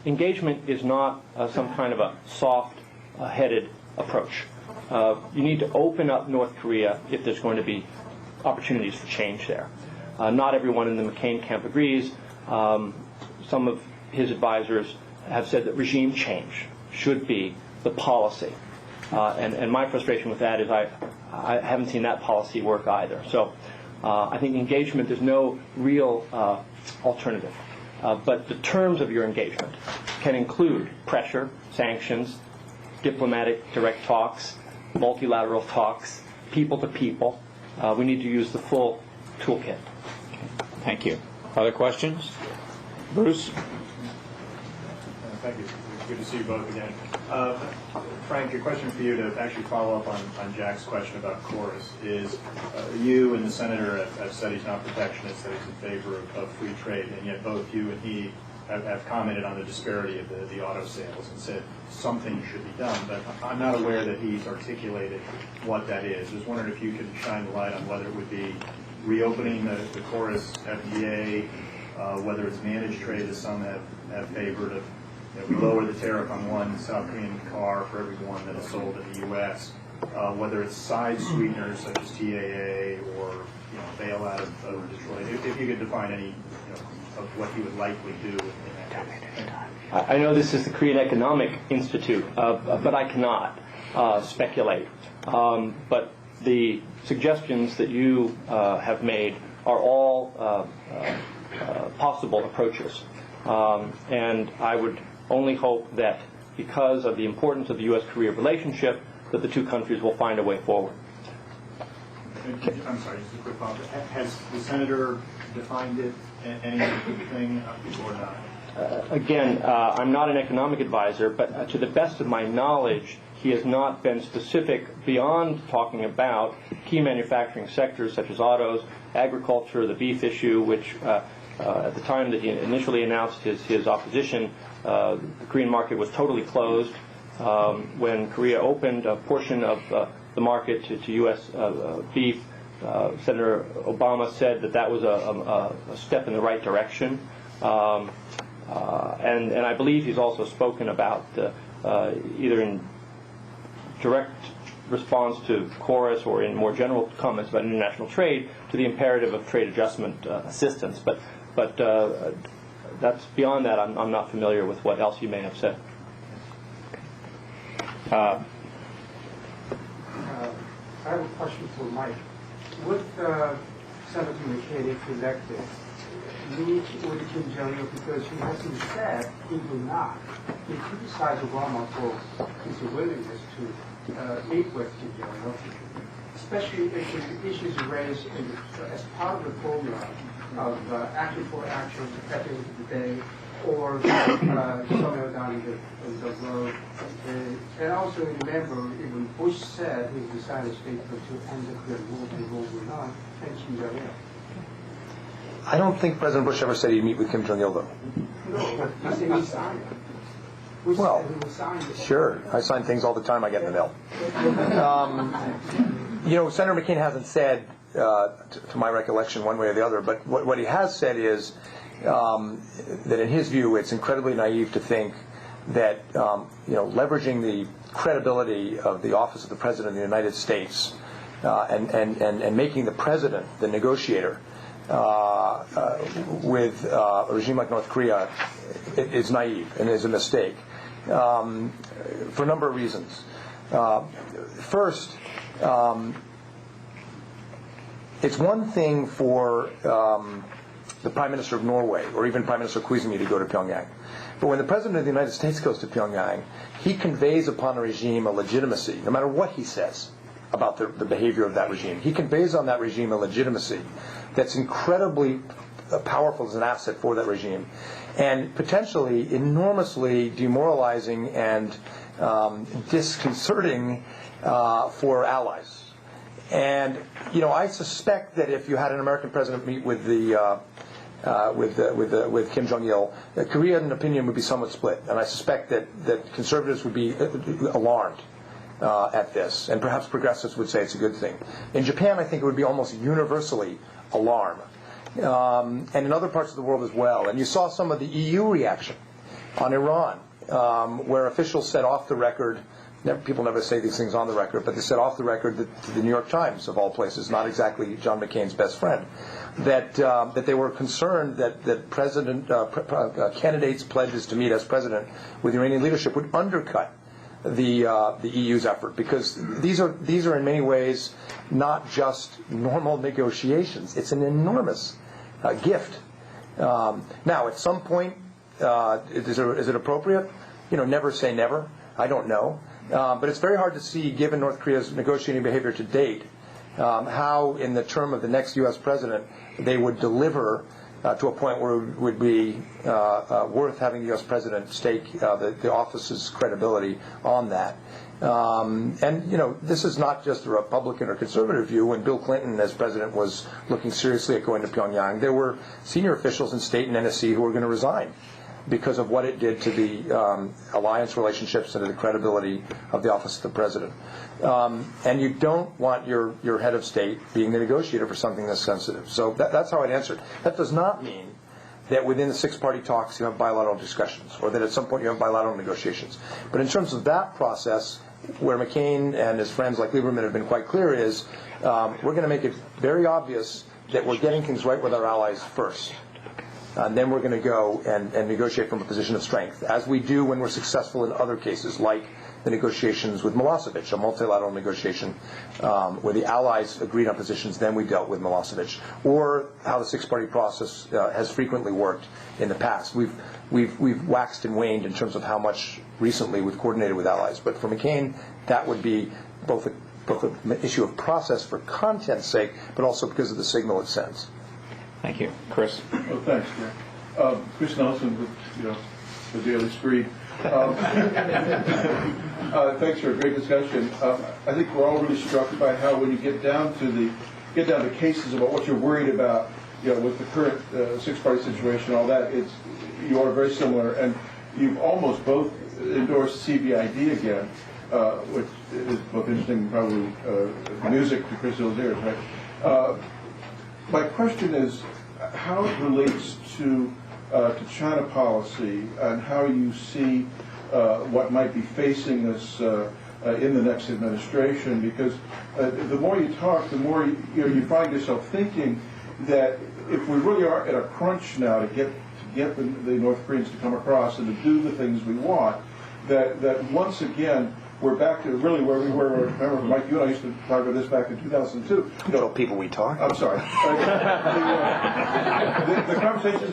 engagement is not some kind of a soft-headed approach. You need to open up North Korea if there's going to be opportunities for change there. Not everyone in the McCain camp agrees. Some of his advisors have said that regime change should be the policy. And my frustration with that is I haven't seen that policy work either. So I think engagement, there's no real alternative. But the terms of your engagement can include pressure, sanctions, diplomatic direct talks, multilateral talks, people to people. We need to use the full toolkit. Thank you. Other questions? Bruce? Thank you. It's good to see you both again. Frank, a question for you to actually follow up on Jack's question about KORUS is you and the senator have said he's not protectionist, that he's in favor of free trade, and yet both you and he have commented on the disparity of the auto sales and said something should be done, but I'm not aware that he's articulated what that is. I was wondering if you could shine the light on whether it would be reopening the KORUS FDA, whether it's managed trade, as some have favored, of we lower the tariff on one South Korean car for every one that is sold in the U.S., whether it's side sweeteners such as TAA or bailout of Detroit. If you could define any of what he would likely do in that case. I know this is the Korean Economic Institute, but I cannot speculate. But the suggestions that you have made are all possible approaches. And I would only hope that because of the importance of the U.S. Korea relationship, that the two countries will find a way forward. I'm sorry, just a quick follow-up. Has the senator defined it anything or not? Again, I'm not an economic advisor, but to the best of my knowledge, he has not been specific beyond talking about key manufacturing sectors such as autos, agriculture, the beef issue, which at the time that he initially announced his opposition, the Korean market was totally closed. When Korea opened a portion of the market to U.S. beef, Senator Obama said that was a step in the right direction. And I believe he's also spoken about either in direct response to KORUS or in more general comments about international trade to the imperative of trade adjustment assistance. But that's beyond that. I'm not familiar with what else you may have said. I have a question for Mike. Would Senator McCain, if elected, meet with Kim Jong-il, because he hasn't said he will not. He criticized Obama for his willingness to meet with Kim Jong-il, especially if the issues raised as part of the formula of action for action, at the end of the day, or somewhere down the road. And also remember, even Bush said he decided statement to end the Korean War and World War IX, and Kim Jong-il. I don't think President Bush ever said he'd meet with Kim Jong-il, though. No, he said he signed it. Bush Well, said he signed it. Sure. I sign things all the time I get in the mail. Senator McCain hasn't said, to my recollection, one way or the other, but what he has said is that in his view it's incredibly naive to think that leveraging the credibility of the office of the President of the United States and making the President the negotiator with a regime like North Korea is naive and is a mistake for a number of reasons. First, it's one thing for the Prime Minister of Norway or even Prime Minister Koizumi to go to Pyongyang. But when the President of the United States goes to Pyongyang, he conveys upon a regime a legitimacy, no matter what he says about the behavior of that regime. He conveys on that regime a legitimacy that's incredibly powerful as an asset for that regime, and potentially enormously demoralizing and disconcerting for allies. And I suspect that if you had an American president meet with with Kim Jong-il, Korean opinion would be somewhat split, and I suspect that conservatives would be alarmed at this, and perhaps progressives would say it's a good thing. In Japan, I think it would be almost universally alarm, and in other parts of the world as well. And you saw some of the EU reaction on Iran, where officials said off the record, people never say these things on the record, but they said off the record to the New York Times, of all places, not exactly John McCain's best friend, that they were concerned that candidates' pledges to meet as president with Iranian leadership would undercut the EU's effort, because these are in many ways not just normal negotiations. It's an enormous gift. Now, at some point, is it appropriate? Never say never. I don't know. But it's very hard to see, given North Korea's negotiating behavior to date, how in the term of the next U.S. president they would deliver to a point where it would be worth having the U.S. president stake the office's credibility on that. This is not just a Republican or conservative view. When Bill Clinton, as president, was looking seriously at going to Pyongyang, there were senior officials in state and NSC who were going to resign because of what it did to the alliance relationships and to the credibility of the office of the president. And you don't want your head of state being the negotiator for something that's sensitive. So that's how I'd answer it. That does not mean that within the six-party talks you have bilateral discussions, or that at some point you have bilateral negotiations. But in terms of that process, where McCain and his friends like Lieberman have been quite clear is, we're going to make it very obvious that we're getting things right with our allies first. And then we're going to go and negotiate from a position of strength, as we do when we're successful in other cases, like the negotiations with Milosevic, a multilateral negotiation where the allies agreed on positions, then we dealt with Milosevic, or how the six-party process has frequently worked in the past. We've waxed and waned in terms of how much recently we've coordinated with allies. But for McCain, that would be both an issue of process for content's sake, but also because of the signal it sends. Thank you. Chris? Well, thanks, Jack. Chris Nelson with the Daily Screed. Thanks for a great discussion. I think we're all really struck by how when you get down to cases about what you're worried about, with the current six-party situation, all that, you are very similar, and you've almost both endorsed CBID again, which is both interesting and probably music to Chris Hill's ears, right? My question is how it relates to China policy and how you see what might be facing us in the next administration, because the more you talk, the more you find yourself thinking that if we really are at a crunch now to get the North Koreans to come across and to do the things we want, that once again we're back to really where we were. Remember, Mike, you and I used to talk about this back in 2002. Tell people we talk. I'm sorry. The conversations